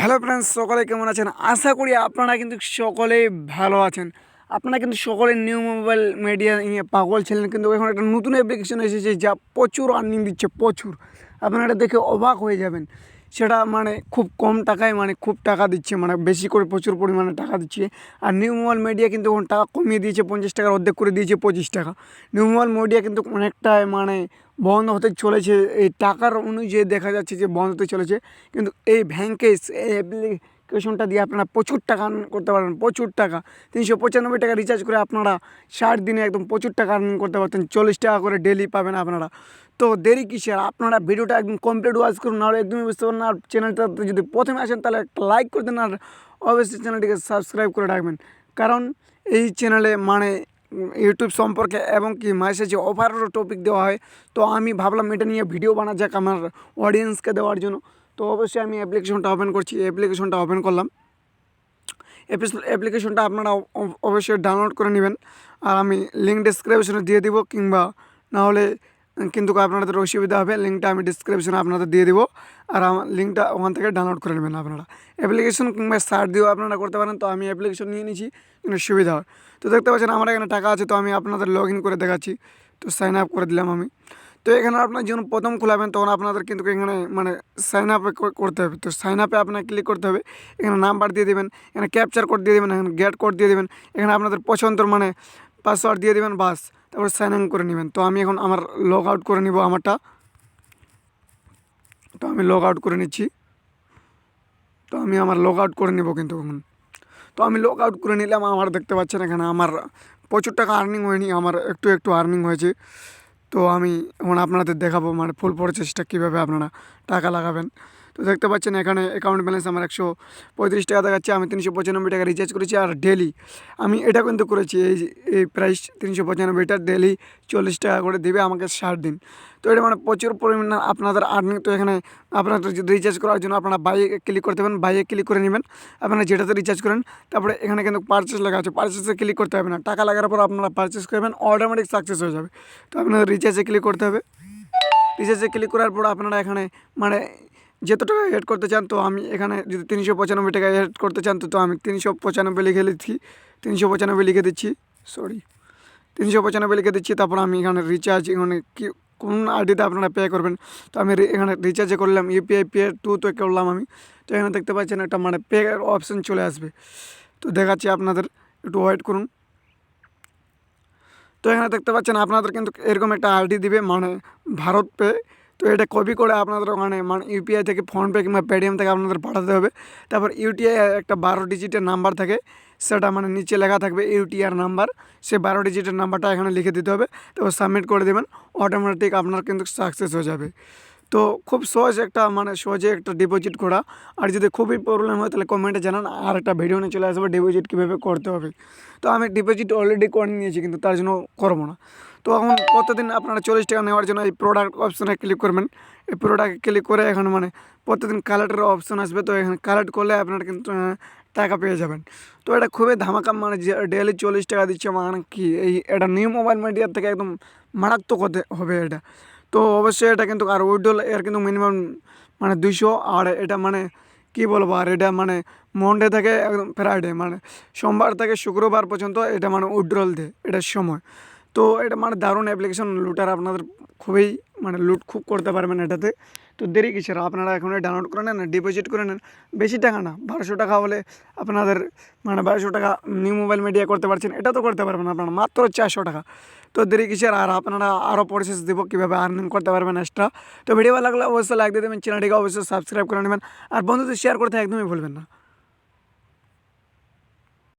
Hello friends, সকলে কেমন আছেন? আশা করি আপনারা কিন্তু সকলেই ভালো আছেন। আপনারা কিন্তু সকলে নিউ মোবাইল মিডিয়া নিয়ে পাগল ছিলেন, কিন্তু এখন একটা নতুন অ্যাপ্লিকেশন এসেছে যা প্রচুর আর্নিং দিচ্ছে, প্রচুর। আপনারা এটা দেখে অবাক হয়ে যাবেন। সেটা খুব কম টাকায় খুব টাকা দিচ্ছে, বেশি করে প্রচুর পরিমাণে টাকা দিচ্ছে। আর নিউ মোবাইল মিডিয়া কিন্তু এখন টাকা কমিয়ে দিয়েছে, 50 টাকার অর্ধেক করে দিয়েছে 25 টাকা। নিউ মোবাইল মিডিয়া কিন্তু অনেকটাই বন্ধ হতে চলেছে। এই টাকার অনুযায়ী দেখা যাচ্ছে যে বন্ধ হতে চলেছে। কিন্তু এই ভ্যাঙ্কেস এই অ্যাপ্লিকেশনটা দিয়ে আপনারা প্রচুর টাকা আর্ন করতে পারবেন, প্রচুর টাকা। 395 টাকা রিচার্জ করে আপনারা 60 দিনে একদম প্রচুর টাকা আর্নিং করতে পারতেন। 40 টাকা করে ডেলি পাবেন আপনারা। তো দেরি কিসের? আপনারা ভিডিওটা একদম কমপ্লিট ওয়াচ করুন, নাহলে একদমই বুঝতে পারেন না। আর চ্যানেলটাতে যদি প্রথমে আসেন তাহলে একটা লাইক করে দেন, আর অবশ্যই চ্যানেলটিকে সাবস্ক্রাইব করে রাখবেন। কারণ এই চ্যানেলে ইউটিউব সম্পর্কে এবং কি মেসেজে অফারেরও টপিক দেওয়া হয়। তো আমি ভাবলাম এটা নিয়ে ভিডিও বানা যাক আমার অডিয়েন্সকে দেওয়ার জন্য। তো অবশ্যই আমি অ্যাপ্লিকেশনটা ওপেন করছি। অ্যাপ্লিকেশনটা ওপেন করলাম। অ্যাপ্লিকেশনটা আপনারা অবশ্যই ডাউনলোড করে নেবেন। আর আমি লিঙ্ক ডিসক্রিপশনে দিয়ে দিব, কিংবা না হলে কিন্তু আপনাদের অসুবিধা হবে, লিঙ্কটা আমি ডিসক্রিপশনে আপনাদের দিয়ে দিব। আর আমার লিঙ্কটা ওখান থেকে ডাউনলোড করে নেবেন আপনারা। অ্যাপ্লিকেশন কিংবা সার্চ দিয়েও আপনারা করতে পারেন। তো আমি অ্যাপ্লিকেশন নিয়ে নিয়েছি, কিন্তু সুবিধা হয়। তো দেখতে পাচ্ছেন আমার এখানে টাকা আছে। তো আমি আপনাদের লগ ইন করে দেখাচ্ছি। তো সাইন আপ করে দিলাম আমি। তো এখানে আপনার যখন প্রথম খোলাবেন তখন আপনাদের কিন্তু এখানে সাইন আপ করতে হবে। তো সাইন আপে আপনাকে ক্লিক করতে হবে। এখানে নাম্বার দিয়ে দেবেন, এখানে ক্যাপচার কোড দিয়ে দেবেন, এখানে গেট কোড দিয়ে দেবেন, এখানে আপনাদের পছন্দের পাসওয়ার্ড দিয়ে দেবেন, বাস। তারপর সাইন ইন করে নেবেন। তো আমি এখন আমার লগ আউট করে নিব আমারটা। তো আমি লগ আউট করে নিচ্ছি। তো আমি আমার লগ আউট করে নিব কিন্তু এখন। তো আমি লগ আউট করে নিলাম। আমার দেখতে পাচ্ছেন এখানে আমার প্রচুর টাকা আর্নিং হয়নি, আমার একটু একটু আর্নিং হয়েছে। তো আমি এখন আপনাদের দেখাবো ফুল প্রসেসটা কীভাবে আপনারা টাকা লাগাবেন। তো দেখতে পাচ্ছেন এখানে অ্যাকাউন্ট ব্যালেন্স আমার 135 টাকা দেখাচ্ছে। আমি 395 টাকা রিচার্জ করেছি। আর ডেলি আমি এটা কিন্তু করেছি, এই প্রাইস 395টা ডেলি 40 টাকা করে দেবে আমাকে 60 দিন। তো এটা প্রচুর পরিমাণে আপনাদের আর্নিং। তো এখানে আপনাদের যদি রিচার্জ করার জন্য আপনারা বাইয়ে ক্লিক করতে পারেন, বাইয়ে ক্লিক করে নেবেন আপনারা যেটাতে রিচার্জ করেন। তারপরে এখানে কিন্তু পারচেস লেখা আছে, পারচেসে ক্লিক করতে হবে না। টাকা লাগার পর আপনারা পারচেস করবেন, অটোমেটিক সাকসেস হয়ে যাবে। তো আপনাদের রিচার্জে ক্লিক করতে হবে। রিচার্জে ক্লিক করার পর আপনারা এখানে যত টাকা অ্যাড করতে চান, তো আমি এখানে যদি 395 টাকা অ্যাড করতে চান, তো আমি 395 লিখে দিচ্ছি। 395 লিখে দিচ্ছি, 395 লিখে দিচ্ছি। তারপর আমি এখানে রিচার্জ কি কোন আইডিতে আপনারা পে করবেন। তো আমি এখানে রিচার্জে করলাম ইউপিআই পে টু তো করলাম আমি। তো এখানে দেখতে পাচ্ছেন একটা পে অপশান চলে আসবে। তো দেখাচ্ছি আপনাদের, একটু ওয়েট করুন। তো এখানে দেখতে পাচ্ছেন আপনাদের কিন্তু এরকম একটা আইডি দিবে, ভারত পে। তো এটা কপি করে আপনাদের ওখানে ইউপিআই থেকে ফোনপে কিংবা পেটিএম থেকে আপনাদের পাঠাতে হবে। তারপর ইউটিআই একটা 12 ডিজিটের নাম্বার থাকে, সেটা নিচে লেখা থাকবে ইউটিআর নাম্বার। সে 12 ডিজিটের নাম্বারটা এখানে লিখে দিতে হবে। তারপর সাবমিট করে দেবেন, অটোমেটিক আপনার কিন্তু সাকসেস হয়ে যাবে। তো খুব সহজে একটা ডিপোজিট করা। আর যদি খুবই প্রবলেম হয় তাহলে কমেন্টে জানান, আর একটা ভিডিও নিয়ে চলে আসবে ডিপোজিট কীভাবে করতে হবে। তো আমি ডিপোজিট অলরেডি করে নিয়েছি, কিন্তু তার জন্য করবো না। তো এখন প্রতিদিন আপনারা 40 টাকা নেওয়ার জন্য এই প্রোডাক্ট অপশানে ক্লিক করবেন। এই প্রোডাক্টে ক্লিক করে এখানে প্রতিদিন কালেক্টের অপশান আসবে। তো এখানে কালেক্ট করলে আপনারা কিন্তু টাকা পেয়ে যাবেন। তো এটা খুবই ধামাকা, যে ডেলি 40 টাকা দিচ্ছে, কি এটা নিউ মোবাইল মিডিয়ার থেকে একদম মারাত্মক হবে এটা। তো অবশ্যই এটা কিন্তু, আর উইড্রোল এর কিন্তু মিনিমাম 200। আর এটা কী বলবো, আর এটা মন্ডে থেকে একদম ফ্রাইডে, সোমবার থেকে শুক্রবার পর্যন্ত এটা উইড্রোল দেয় এটার সময়। তো এটা দারুণ অ্যাপ্লিকেশন, লুটার আপনাদের খুবই লুট খুব করতে পারবেন এটাতে। তো দেরি কিসের, আপনারা এখন ডাউনলোড করে নেন, ডিপোজিট করে নেন। বেশি টাকা না, 1200 টাকা হলে আপনাদের 1200 টাকা নিউ মোবাইল মিডিয়া করতে পারছেন। এটা তো করতে পারবেন আপনারা মাত্র 400 টাকা। তো দেরি কিসের, আর আপনারা আরও প্রসেস দেবো কীভাবে আর্নিং করতে পারবেন এক্সট্রা। তো ভিডিও ভালো লাগলে অবশ্যই লাইক দিয়ে দেবেন, চ্যানেলটিকে অবশ্যই সাবস্ক্রাইব করে নেবেন, আর বন্ধুদের শেয়ার করতে একদমই ভুলবেন না।